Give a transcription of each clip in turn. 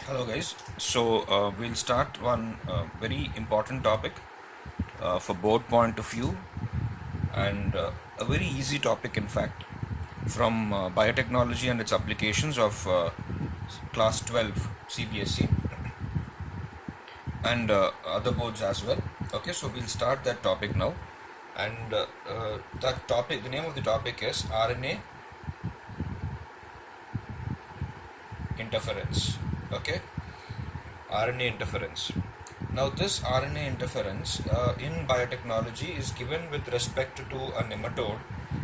Hello, guys. We'll start one very important topic for both point of view and a very easy topic, in fact, from biotechnology and its applications of class 12 CBSE and other boards as well. Okay, so we'll start that topic now. And that topic, the name of the topic is RNA interference. Okay, RNA interference. Now, this RNA interference in biotechnology is given with respect to a nematode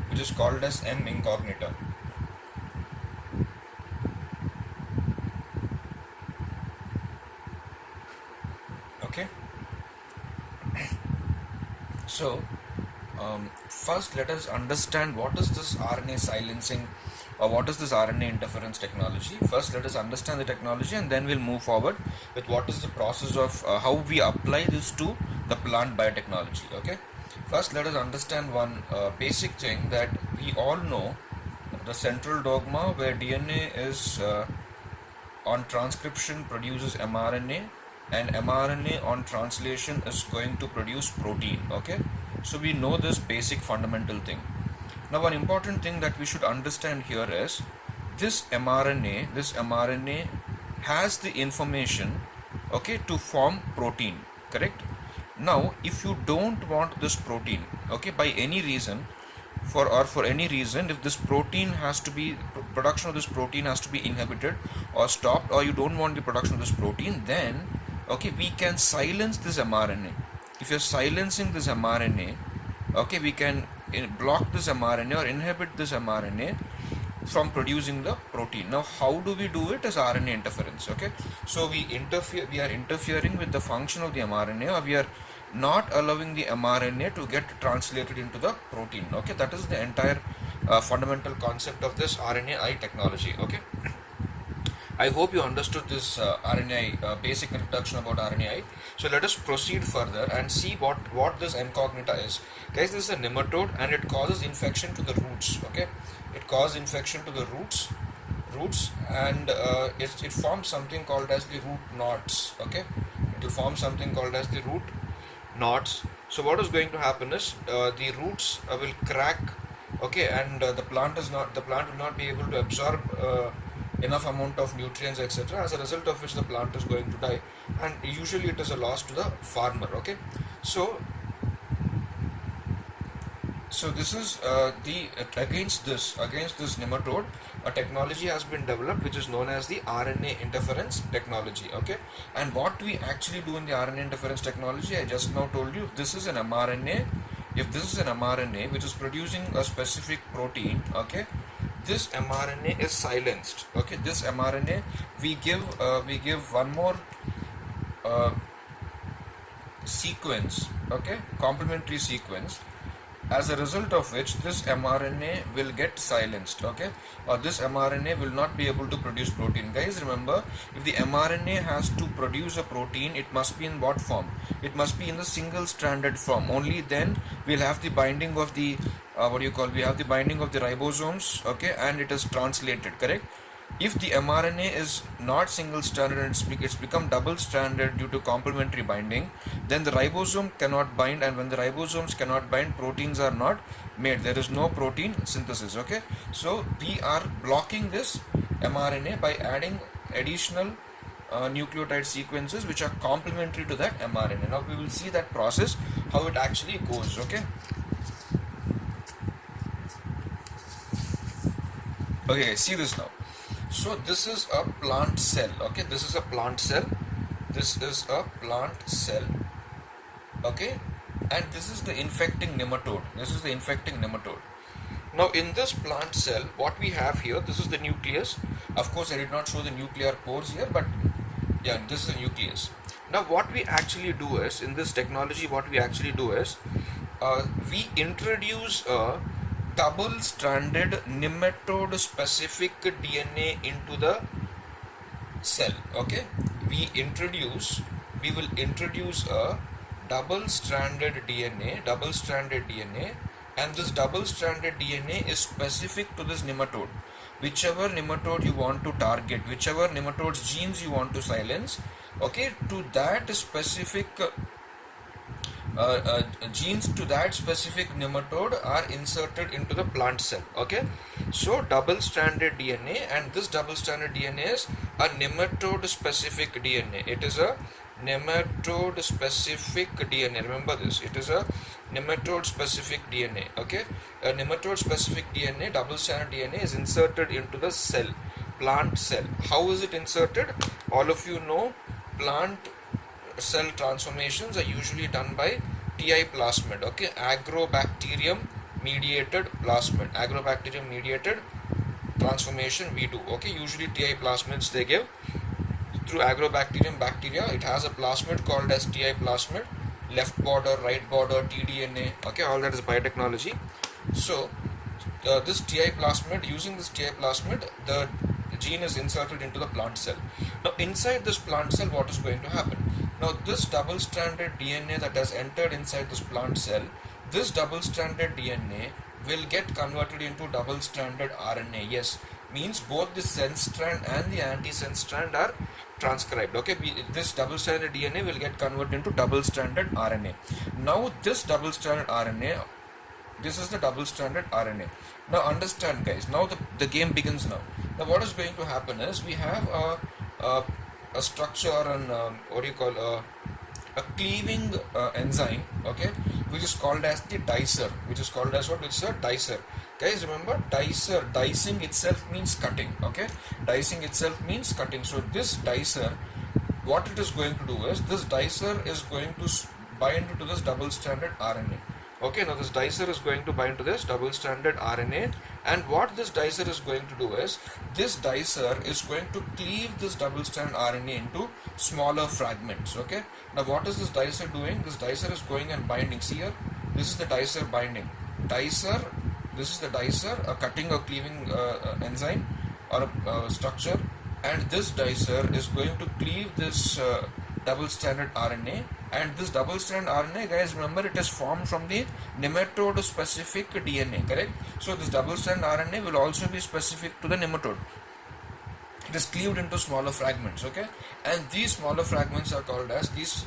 which is called as M. incognita. Okay, so first let us understand what is this RNA silencing or what is this RNA interference technology. First, let us understand the technology and then we'll move forward with what is the process of how we apply this to the plant biotechnology. Okay, first let us understand one basic thing that we all know, the central dogma where DNA is on transcription produces mRNA and mRNA on translation is going to produce protein. Okay, so we know this basic fundamental thing. Now, one important thing that we should understand here is this mRNA has the information, okay, to form protein, correct? Now, if you don't want this protein, okay, by any reason, for any reason, if this protein has to be production of this protein has to be inhibited or stopped, or you don't want the production of this protein, then okay, we can silence this mRNA. If you're silencing this mRNA, okay, we can block this mRNA or inhibit this mRNA from producing the protein. Now, how do we do it? As RNA interference. Okay, so we are interfering with the function of the mRNA, or we are not allowing the mRNA to get translated into the protein. Okay, that is the entire fundamental concept of this RNAi technology. Okay, I hope you understood this RNAi basic introduction about RNAi. So let us proceed further and see what this incognita is. Guys, this is a nematode and it causes infection to the roots. Okay, it causes infection to the roots, and it forms something called as the root knots. Okay, it will form something called as the root knots. So what is going to happen is the roots will crack. Okay, and the plant will not be able to absorb enough amount of nutrients, etc., as a result of which the plant is going to die, and usually it is a loss to the farmer. Okay, so this is against this nematode, a technology has been developed which is known as the RNA interference technology. Okay, and what we actually do in the RNA interference technology, I just now told you, this is an mRNA. If this is an mRNA which is producing a specific protein, okay, this mRNA is silenced. Okay, this mRNA we give one more sequence, okay, complementary sequence, as a result of which this mRNA will get silenced. Okay, or this mRNA will not be able to produce protein. Guys, remember, if the mRNA has to produce a protein, it must be in what form? It must be in the single stranded form. Only then we'll have the binding of the we have the binding of the ribosomes. Okay, and it is translated, correct? If the mRNA is not single stranded and it's become double stranded due to complementary binding, then the ribosome cannot bind, and when the ribosomes cannot bind, proteins are not made. There is no protein synthesis. Okay, so we are blocking this mRNA by adding additional nucleotide sequences which are complementary to that mRNA. Now we will see that process, how it actually goes. Okay, see this now. So this is a plant cell. Okay, this is a plant cell. This is a plant cell. Okay, and this is the infecting nematode. This is the infecting nematode. Now in this plant cell, what we have here, this is the nucleus. Of course, I did not show the nuclear pores here, but yeah, this is the nucleus. Now what we actually do is, in this technology, what we actually do is, we introduce a double-stranded nematode-specific DNA into the cell. Okay, we will introduce a double-stranded DNA, and this double-stranded DNA is specific to this nematode. whichever nematode you want to target, whichever nematode's genes you want to silence, okay, to that specific genes to that specific nematode are inserted into the plant cell. Okay, so double stranded DNA, and this double stranded DNA is a nematode specific DNA. It is a nematode specific DNA. Remember this, it is a nematode specific DNA. Okay, a nematode specific DNA, double stranded DNA, is inserted into the cell, plant cell. How is it inserted? All of you know plant cell transformations are usually done by TI plasmid. Okay, agrobacterium mediated plasmid, agrobacterium mediated transformation we do. Okay, usually TI plasmids they give through agrobacterium bacteria. It has a plasmid called as TI plasmid, left border, right border, tDNA. Okay, all that is biotechnology. So this TI plasmid, using this TI plasmid, the gene is inserted into the plant cell. Now inside this plant cell, what is going to happen? Now this double stranded DNA that has entered inside this plant cell, this double stranded DNA will get converted into double stranded RNA. Yes, means both the sense strand and the antisense strand are transcribed. Okay, this double stranded DNA will get converted into double stranded RNA. Now this double stranded RNA, this is the double stranded RNA. Now understand guys, now the game begins now. Now what is going to happen is we have a structure and what do you call a cleaving enzyme, okay, which is called as the dicer, which is called as what? It's a dicer. Guys, remember, dicer, dicing itself means cutting. Okay, dicing itself means cutting. So this dicer, what it is going to do is, this dicer is going to bind to this double stranded RNA. Okay, now this dicer is going to bind to this double stranded RNA, and what this dicer is going to do is, this dicer is going to cleave this double stranded RNA into smaller fragments. Okay, now what is this dicer doing? This dicer is going and binding. See here, this is the dicer binding. Dicer, this is the dicer, a cutting or cleaving enzyme or a structure, and this dicer is going to cleave this double stranded RNA. And this double strand RNA, guys, remember, it is formed from the nematode specific DNA, correct? So this double strand RNA will also be specific to the nematode. It is cleaved into smaller fragments. Okay, and these smaller fragments are called as these